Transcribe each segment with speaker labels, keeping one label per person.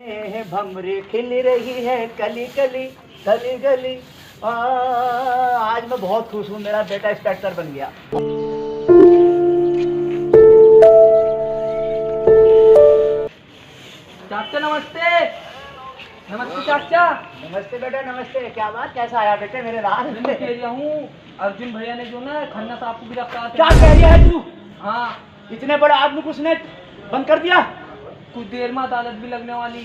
Speaker 1: भमरी खिल रही है कली कली गली गली। आज मैं बहुत खुश हूँ, मेरा बेटा इंस्पेक्टर बन गया।
Speaker 2: चाचा नमस्ते। नमस्ते चाचा।
Speaker 1: नमस्ते बेटा नमस्ते। क्या बात, कैसा आया बेटे मेरे राज?
Speaker 2: मैं कह रहा हूँ अर्जुन भैया ने जो ना खन्ना साहब को गिरफ्तार
Speaker 1: क्या कह रही है तू?
Speaker 2: हाँ,
Speaker 1: इतने बड़े आदमी को उसने बंद कर दिया।
Speaker 2: कुछ देर में अदालत भी लगने वाली।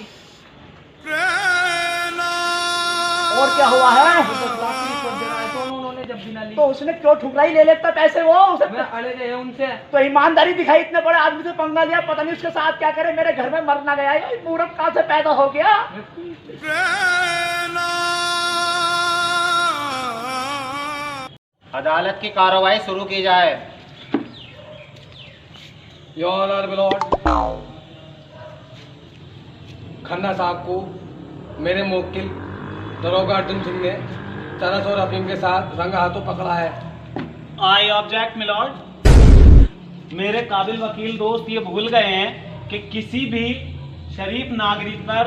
Speaker 1: और क्या हुआ है?
Speaker 2: तो उन्होंने जब बिना ली
Speaker 1: तो उसने क्यों ठुकराई ले लेता पैसे वो उसे?
Speaker 2: मैं अड़े रहे उनसे।
Speaker 1: तो ईमानदारी दिखाई, इतने बड़े आदमी से पंगा लिया, पता नहीं उसके साथ क्या करे। मेरे घर में मरना गया, ये मूर्ख कहाँ से पैदा हो गया?
Speaker 3: अदालत की कार्रवाई शुरू की जाए।
Speaker 4: योर ऑनर मिलॉर्ड, खन्ना साहब को मेरे मुवक्किल दरोगा अर्जुन सिंह ने चरस और अफीम के साथ रंगा हाथों पकड़ा है।
Speaker 5: I object milord. मेरे काबिल वकील दोस्त ये भूल गए हैं कि किसी भी शरीफ नागरिक पर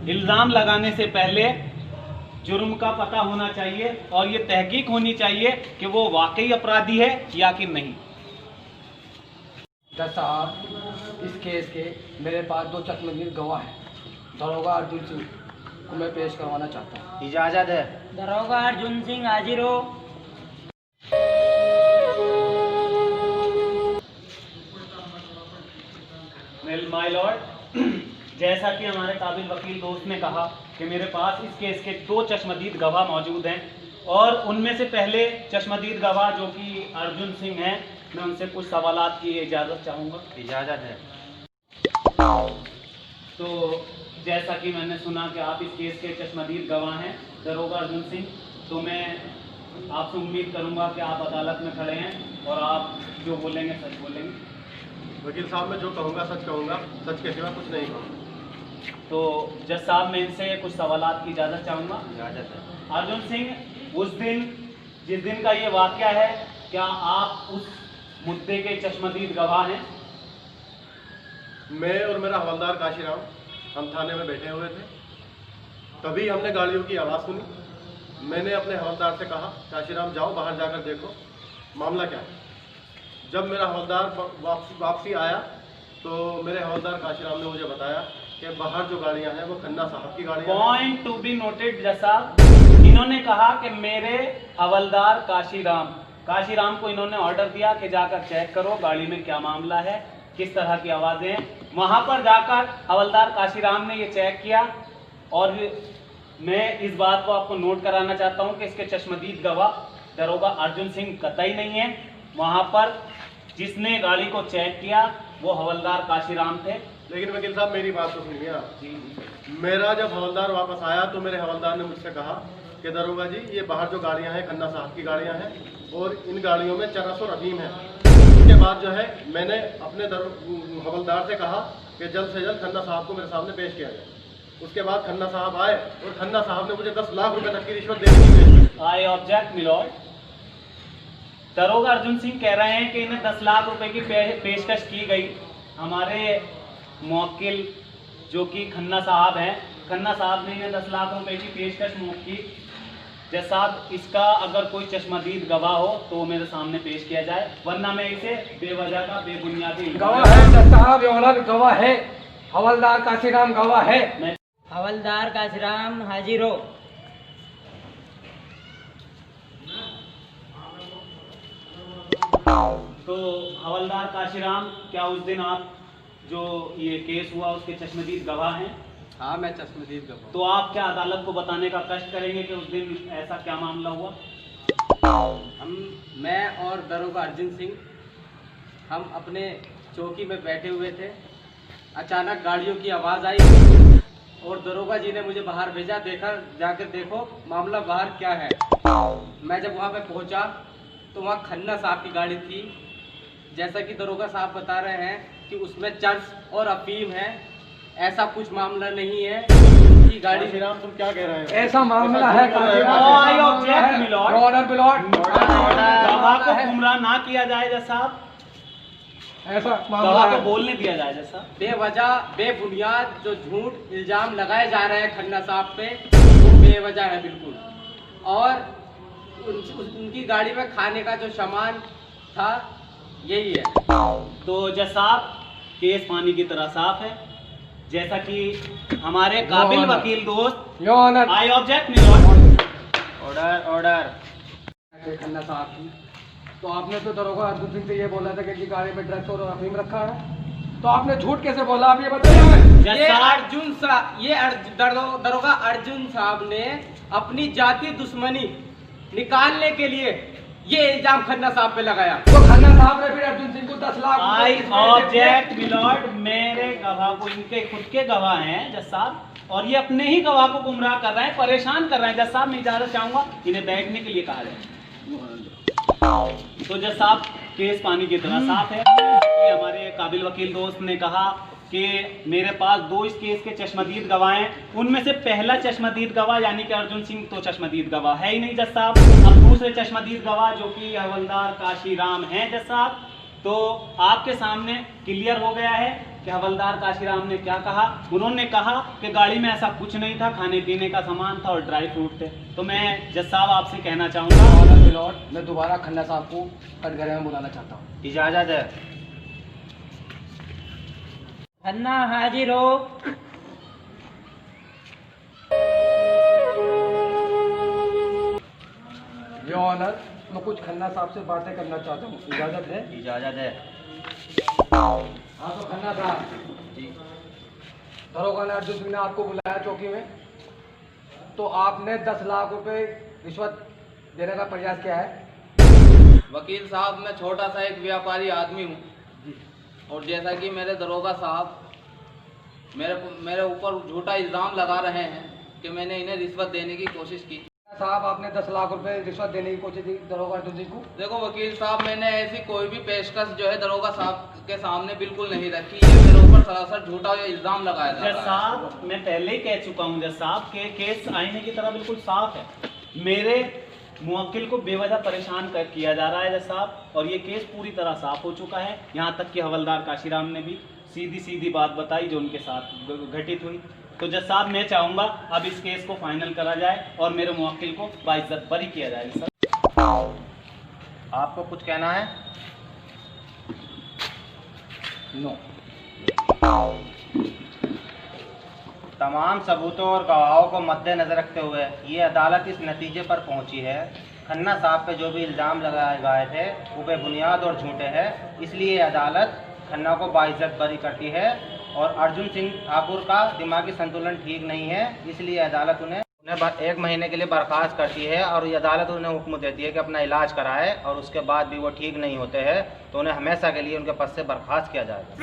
Speaker 5: इल्ज़ाम लगाने से पहले जुर्म का पता होना चाहिए और ये तहकीक होनी चाहिए कि वो वाकई अपराधी है या कि नहीं।
Speaker 4: जज साहब, इस केस के मेरे पास दो चश्मदीद गवाह हैं। दरोगा अर्जुन सिंह को मैं पेश करवाना चाहता हूँ।
Speaker 3: इजाजत है।
Speaker 2: दरोगा अर्जुन सिंह हाजिर हो।
Speaker 5: माय लॉर्ड, जैसा कि हमारे काबिल वकील दोस्त ने कहा कि मेरे पास इस केस के दो चश्मदीद गवाह मौजूद हैं और उनमें से पहले चश्मदीद गवाह जो कि अर्जुन सिंह हैं, मैं उनसे कुछ सवालात की इजाज़त चाहूँगा।
Speaker 3: इजाजत है।
Speaker 5: तो जैसा कि मैंने सुना कि आप इस केस के चश्मदीद गवाह हैं दरोगा अर्जुन सिंह, तो मैं आपसे उम्मीद करूंगा कि आप अदालत में खड़े हैं और आप जो बोलेंगे सच बोलेंगे।
Speaker 6: वकील साहब, मैं जो कहूँगा सच कहूँगा, सच के सिवा कुछ नहीं कहूँगा।
Speaker 5: तो जज साहब, मैं इनसे कुछ सवालात की इजाज़त चाहूँगा।
Speaker 3: इजाजत है।
Speaker 5: अर्जुन सिंह, उस दिन जिस दिन का ये वाक़या है, क्या आप उस मुद्दे के चश्मदीद गवाह हैं?
Speaker 6: मैं और मेरा हवलदार काशीराम हम थाने में बैठे हुए थे, तभी हमने गाड़ियों की आवाज़ सुनी। मैंने अपने हवलदार से कहा, काशीराम जाओ बाहर जाकर देखो मामला क्या है। जब मेरा हवलदार वापसी आया तो मेरे हवलदार काशीराम ने मुझे बताया कि बाहर जो गाड़ियां हैं वो खन्ना साहब की गाड़ियां हैं।
Speaker 5: पॉइंट टू बी नोटेड जज साहब, इन्होंने कहा कि मेरे हवलदार काशीराम को इन्होंने ऑर्डर दिया कि जाकर चेक करो गाड़ी में क्या मामला है, किस तरह की आवाज़ें हैं। वहाँ पर जाकर हवलदार काशीराम ने ये चेक किया और मैं इस बात को आपको नोट कराना चाहता हूँ कि इसके चश्मदीद गवाह दरोगा अर्जुन सिंह कतई नहीं है। वहाँ पर जिसने गाड़ी को चेक किया वो हवलदार काशीराम थे।
Speaker 6: लेकिन वकील साहब, मेरी बात तो सुनिए आप। मेरा जब हवलदार वापस आया तो मेरे हवलदार ने मुझसे कहा कि दरोगा जी, ये बाहर जो गाड़ियाँ हैं खन्ना साहब की गाड़ियाँ हैं और इन गाड़ियों में चरस और अफीम है। उसके बाद जो है मैंने अपने हवलदार से कहा कि जल्द से जल्द खन्ना साहब को मेरे सामने पेश किया जाए। उसके बाद खन्ना साहब आए और खन्ना साहब ने मुझे 10 लाख रुपए तक की रिश्वत देने की।
Speaker 5: I object milord. दरोगा अर्जुन सिंह कह रहे हैं कि इन्हें 10 लाख रुपए की पेशकश की गई। हमारे मुवक्किल जो कि खन्ना साहब हैं, खन्ना साहब ने इन्हें 10 लाख रुपए की पेशकश की। जज साहब, इसका अगर कोई चश्मदीद गवाह हो तो मेरे सामने पेश किया जाए, वरना मैं इसे बेवजह का बेबुनियादी
Speaker 4: गवाह है जज साहब, योर ऑनर गवाह है। हवलदार काशीराम गवाह है।
Speaker 2: हवलदार काशीराम हाजिर हो।
Speaker 5: तो हवलदार काशीराम, क्या उस दिन आप जो ये केस हुआ उसके चश्मदीद गवाह हैं?
Speaker 4: हाँ, मैं चश्मदीद गवाह।
Speaker 5: तो आप क्या अदालत को बताने का कष्ट करेंगे कि उस दिन ऐसा क्या मामला हुआ?
Speaker 7: मैं और दरोगा अर्जुन सिंह हम अपने चौकी में बैठे हुए थे। अचानक गाड़ियों की आवाज़ आई और दरोगा जी ने मुझे बाहर भेजा, जाकर देखो मामला बाहर क्या है। मैं जब वहाँ पे पहुँचा तो वहाँ खन्ना साहब की गाड़ी थी। जैसा कि दरोगा साहब बता रहे हैं कि उसमें चर्च और अफीम है, ऐसा कुछ मामला नहीं है। की गाड़ी
Speaker 6: काशीराम, तुम क्या कह रहे हो?
Speaker 4: ऐसा मामला है।
Speaker 5: I object milord.
Speaker 4: Honour milord,
Speaker 5: गवाह को गुमराह ना किया जाए जज साहब।
Speaker 4: ऐसा
Speaker 5: गवाह
Speaker 4: मामला
Speaker 5: को
Speaker 4: है।
Speaker 5: बोलने दिया जाए जज साहब।
Speaker 7: बेवजह बेबुनियाद जो झूठ इल्जाम लगाए जा रहे हैं खन्ना साहब पे, वो बेवजह है बिल्कुल। और उनकी गाड़ी में खाने का जो सामान था यही है।
Speaker 5: तो जज साहब केस पानी की तरह साफ है, जैसा कि हमारे काबिल
Speaker 4: ऑनर।
Speaker 5: वकील दोस्त
Speaker 4: your honour,
Speaker 5: I object milord.
Speaker 3: Order order.
Speaker 4: Khanna साहब की, तो आपने तो दरोगा अर्जुन सिंह से ये बोला था कि इनकी गाड़ी में ड्रग्स और अफीम रखा है, तो आपने झूठ कैसे बोला आप ये बताइए हमें।
Speaker 5: जज
Speaker 7: ये
Speaker 5: साहब
Speaker 7: अर्जुन साहब, दरोगा अर्जुन साहब ने अपनी जाति दुश्मनी निकालने के लिए ये इल्जाम खन्ना साहब पे लगाया।
Speaker 4: तो खन्ना साहब ने फिर अर्जुन सिंह को 10 लाख रुपए
Speaker 5: आई
Speaker 4: किस वजह से दिए?
Speaker 5: ऑब्जेक्ट मिलोट। मेरे गवाह को, इनके खुद के गवाह हैं जज साहब, और ये अपने ही गवाह को गुमराह कर रहे हैं, परेशान कर रहे हैं। जज साहब मैं इजाजत चाहूंगा, इन्हें बैठने के लिए कहा जाए। तो जज साहब केस पानी की तरह साफ है कि हमारे काबिल वकील दोस्त ने कहा कि मेरे पास 2 इस केस के चश्मदीद गवाह हैं, उनमें से पहला चश्मदीद गवाह यानी कि अर्जुन सिंह तो चश्मदीद गवाह है ही नहीं जज साहब। अब दूसरे चश्मदीद गवाह जो कि हवलदार काशीराम हैं जज साहब, तो आपके सामने क्लियर हो गया है कि हवलदार काशीराम ने क्या कहा। उन्होंने कहा कि गाड़ी में ऐसा कुछ नहीं था, खाने पीने का सामान था और ड्राई फ्रूट थे। तो मैं जज साहब आपसे कहना चाहूँगा,
Speaker 4: ऑनर मिलोट, मैं दोबारा खन्ना साहब को कटघरे में बुलाना चाहता हूँ।
Speaker 3: इजाजत है।
Speaker 2: खन्ना हाजिर हो।
Speaker 4: योर ऑनर, मैं कुछ खन्ना साहब से बातें करना चाहता हूँ, इजाजत है?
Speaker 3: इजाजत है।
Speaker 4: हाँ तो खन्ना साहब, दरोगा ने अर्जुन सिंह ने आपको बुलाया चौकी में, तो आपने 10 लाख रुपए रिश्वत देने का प्रयास किया है।
Speaker 8: वकील साहब, मैं छोटा सा एक व्यापारी आदमी हूँ, और जैसा कि मेरे दरोगा साहब मेरे ऊपर झूठा इल्ज़ाम लगा रहे हैं कि मैंने इन्हें रिश्वत देने की कोशिश की।
Speaker 4: साहब, आपने 10 लाख रुपए रिश्वत देने की कोशिश की दरोगा अर्जुन सिंह को?
Speaker 8: देखो वकील साहब, मैंने ऐसी कोई भी पेशकश जो है दरोगा साहब के सामने बिल्कुल नहीं रखी। ये मेरे ऊपर सरासर झूठा इल्ज़ाम लगाया जा
Speaker 5: जज
Speaker 8: रहा है।
Speaker 5: साहब मैं पहले ही कह चुका हूँ जज साहब के केस आईने की तरह बिल्कुल साफ है। मेरे मुवक्किल को बेवजह परेशान किया जा रहा है जज साहब, और ये केस पूरी तरह साफ हो चुका है। यहाँ तक कि हवलदार काशीराम ने भी सीधी सीधी बात बताई जो उनके साथ घटित हुई। तो जज साहब मैं चाहूँगा अब इस केस को फाइनल करा जाए और मेरे मुवक्किल को बाइज्जत बरी किया जाए। सर
Speaker 3: आपको कुछ कहना है?
Speaker 4: नो।
Speaker 3: तमाम सबूतों और गवाहों को मद्देनजर रखते हुए ये अदालत इस नतीजे पर पहुंची है, खन्ना साहब पे जो भी इल्ज़ाम लगाए गए थे वो बेबुनियाद और झूठे हैं। इसलिए अदालत खन्ना को बाइज्जत बरी करती है, और अर्जुन सिंह ठाकुर का दिमागी संतुलन ठीक नहीं है, इसलिए अदालत उन्हें 1 महीने के लिए बर्खास्त करती है, और ये अदालत उन्हें हुक्म देती है कि अपना इलाज कराए, और उसके बाद भी वो ठीक नहीं होते हैं तो उन्हें हमेशा के लिए उनके पद से बर्खास्त किया जाएगा।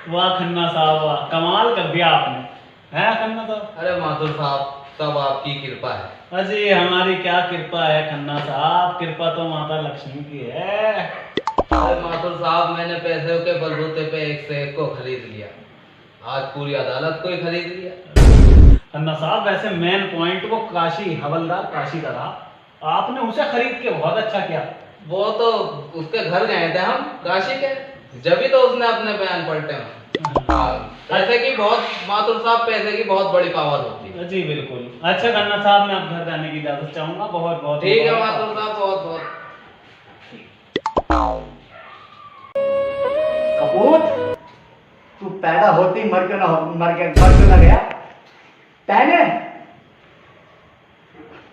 Speaker 5: वाह खन्ना साहब वाह, कमाल कर दिया आपने, है खन्ना साहब?
Speaker 8: अरे माथुर साहब, सब आपकी कृपा है।
Speaker 5: अजी हमारी क्या कृपा है खन्ना साहब, कृपा तो माता लक्ष्मी की है।
Speaker 8: अरे माथुर साहब, मैंने पैसे के बलबूते पे एक से एक को खरीद लिया, आज पूरी अदालत को ही खरीद लिया।
Speaker 5: खन्ना साहब वैसे मेन पॉइंट वो काशी हवलदार काशी का रहा, आपने उसे खरीद के बहुत अच्छा किया।
Speaker 8: वो तो उसके घर गए थे हम काशी के, जब तो उसने अपने बयान पलटे हैं। पैसे की बहुत, माथुर साहब पैसे की बहुत बड़ी पावर होती है।
Speaker 5: जी बिल्कुल। अच्छा खन्ना साहब मैं अब घर जाने की इजाजत चाहूंगा, बहुत बहुत
Speaker 8: ठीक है माथुर साहब, बहुत बहुत।
Speaker 1: कपूर, तू पैदा होती मर क्यों ना गया? पहले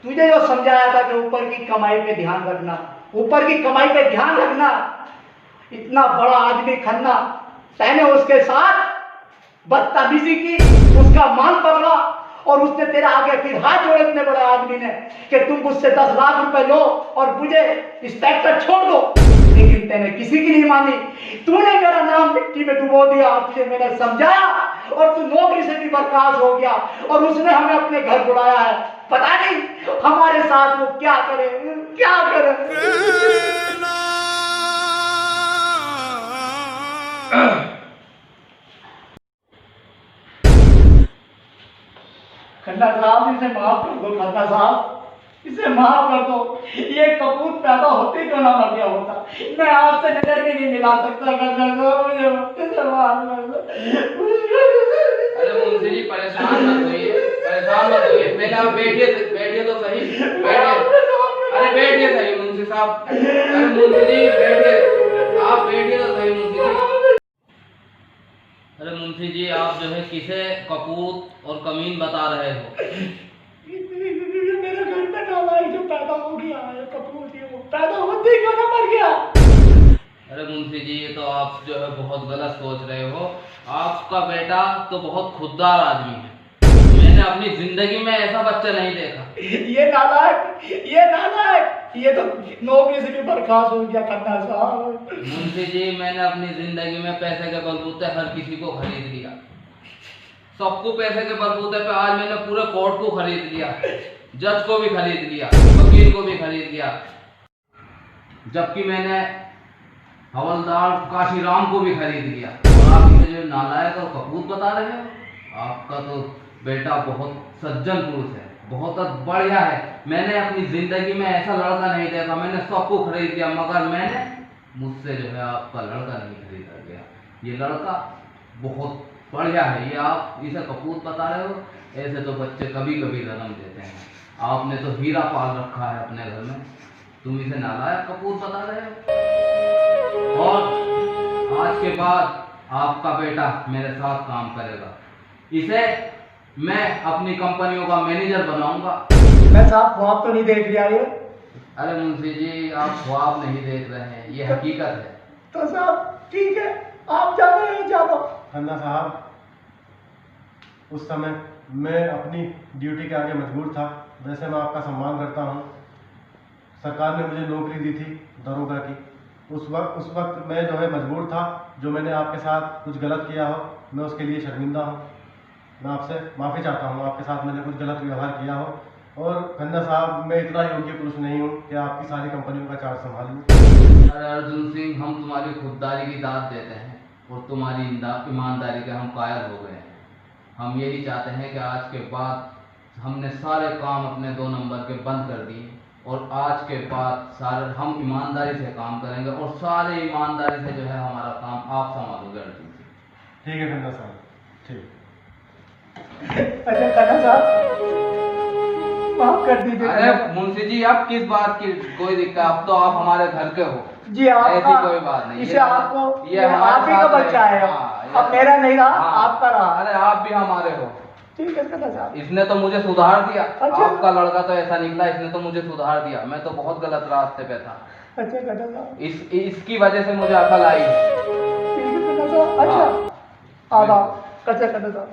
Speaker 1: तुझे जो समझाया था कि ऊपर की कमाई पे ध्यान रखना, ऊपर की कमाई पे ध्यान रखना। इतना बड़ा आदमी खन्ना, तैने उसके साथ बदतमीजी की, उसका मान पकड़ा, और उसने तेरे आगे फिर हाथ जोड़े इतने बड़े आदमी ने कि तुम मुझसे 10 लाख रुपए लो और मुझे इंस्पेक्टर छोड़ दो, लेकिन तैने किसी की नहीं मानी। तूने मेरा नाम मिट्टी में डुबो दिया, तुझे मैंने समझाया और तू नौकरी से भी बर्खास्त हो गया, और उसने हमें अपने घर बुलाया है। पता नहीं हमारे साथ वो क्या करे, क्या करे। खन्ना खन्ना साहब इसे माफ कर दो, खन्ना साहब इसे माफ कर दो। ये कपूत पैदा होते क्यों ना मर गया होता। मैं आपसे नजर भी नहीं मिला सकता, खन्ना साहब मुझे इसे माफ कर दो।
Speaker 8: अरे मुंशी जी परेशान मत होइए, परेशान मत होइए। पहले आप बैठिए तो सही, बैठिए। अरे बैठिए सही मुंशी साहब, अरे मुंशी जी बैठिए, आप बैठिए तो सही मुंशी जी। अरे मुंशी जी आप जो है किसे कपूत और कमीन बता रहे हो?
Speaker 1: ये मेरे घर में नालायक जो पैदा हो गया है कपूत, ये वो पैदा होते क्यों ना मर गया।
Speaker 8: अरे मुंशी जी ये तो आप जो है बहुत गलत सोच रहे हो। आपका बेटा तो बहुत खुददार आदमी है, मैंने अपनी जिंदगी में ऐसा बच्चा नहीं देखा।
Speaker 1: ये नालायक, ये तो नौकरी से भी बर्खास्त हो गया खन्ना साहब।
Speaker 8: मुंशी जी मैंने अपनी जिंदगी में पैसे के बलबूते हर किसी को खरीद लिया, सबको पैसे के बलबूते पे आज मैंने पूरे कोर्ट को खरीद लिया, जज को भी खरीद लिया, वकील को भी खरीद लिया, जबकि मैंने हवलदार काशीराम को भी खरीद लिया। और आप इसे जो नालायक और कपूत बता रहे हो? आपका तो बेटा बहुत सज्जन पुरुष है, बहुत बढ़िया है। मैंने अपनी जिंदगी में ऐसा लड़का नहीं देखा, मैंने सबको खरीद लिया, मगर मैंने मुझसे जो है आपका लड़का नहीं खरीदा गया। ये लड़का बहुत बढ़िया है, ये आप इसे कपूत बता रहे हो? ऐसे तो बच्चे कभी कभी जन्म देते हैं, आपने तो हीरा पाल रखा है अपने घर में, तुम इसे नालायक कपूत बता रहे हो? और आज के बाद आपका बेटा मेरे साथ काम करेगा, इसे मैं अपनी कंपनियों का मैनेजर बनाऊंगा।
Speaker 1: मैं साहब ख्वाब तो नहीं देख लिया ये?
Speaker 8: अरे मुंशी जी आप ख्वाब नहीं देख रहे हैं, ये हकीकत है।
Speaker 1: तो साहब ठीक है, आप जा रहे हैं जाओ।
Speaker 6: खन्ना साहब उस समय मैं अपनी ड्यूटी के आगे मजबूर था, वैसे मैं आपका सम्मान करता हूँ। सरकार ने मुझे नौकरी दी थी दरोगा की, उस वक्त मैं जो है मजबूर था, जो मैंने आपके साथ कुछ गलत किया हो मैं उसके लिए शर्मिंदा हूँ। मैं आपसे माफ़ी चाहता हूँ, आपके साथ मैंने कुछ गलत व्यवहार किया हो। और खन्ना साहब मैं इतना योग्य पुरुष नहीं हूँ कि आपकी सारी कंपनियों का चार्ज संभालूँ।
Speaker 8: अरे अर्जुन सिंह हम तुम्हारी खुददारी की दाद देते हैं और तुम्हारी ईमानदारी के हम कायल हो गए हैं। हम यही चाहते हैं कि आज के बाद हमने सारे काम अपने 2 नंबर के बंद कर दिए और आज के बाद सारे हम ईमानदारी से काम करेंगे और सारे ईमानदारी से जो है हमारा काम आप संभालोगे अर्जुन सिंह।
Speaker 6: ठीक है खन्ना साहब, ठीक।
Speaker 1: अच्छा खन्ना साहब माफ कर दीजिए।
Speaker 8: अरे मुंशी जी आप किस बात की कोई दिक्कत, अब तो आप हमारे घर के हो
Speaker 1: जी, आप
Speaker 8: ऐसी कोई बात नहीं।
Speaker 1: इसे आपको
Speaker 8: ये
Speaker 1: आप ही का बच्चा है, अब मेरा नहीं रहा,
Speaker 8: हाँ,
Speaker 1: आपका रहा।
Speaker 8: अरे आप भी हमारे हो।
Speaker 1: ठीक है खन्ना साहब।
Speaker 8: इसने तो मुझे सुधार दिया,
Speaker 1: अच्छा।
Speaker 8: आपका लड़का तो ऐसा निकला, इसने तो मुझे सुधार दिया, मैं तो बहुत गलत रास्ते पे था।
Speaker 1: अच्छा खन्ना साहब,
Speaker 8: इसकी वजह से मुझे अकल आई है।
Speaker 1: ठीक है खन्ना साहब। अच्छा आदाब। अच्छा खन्ना साहब।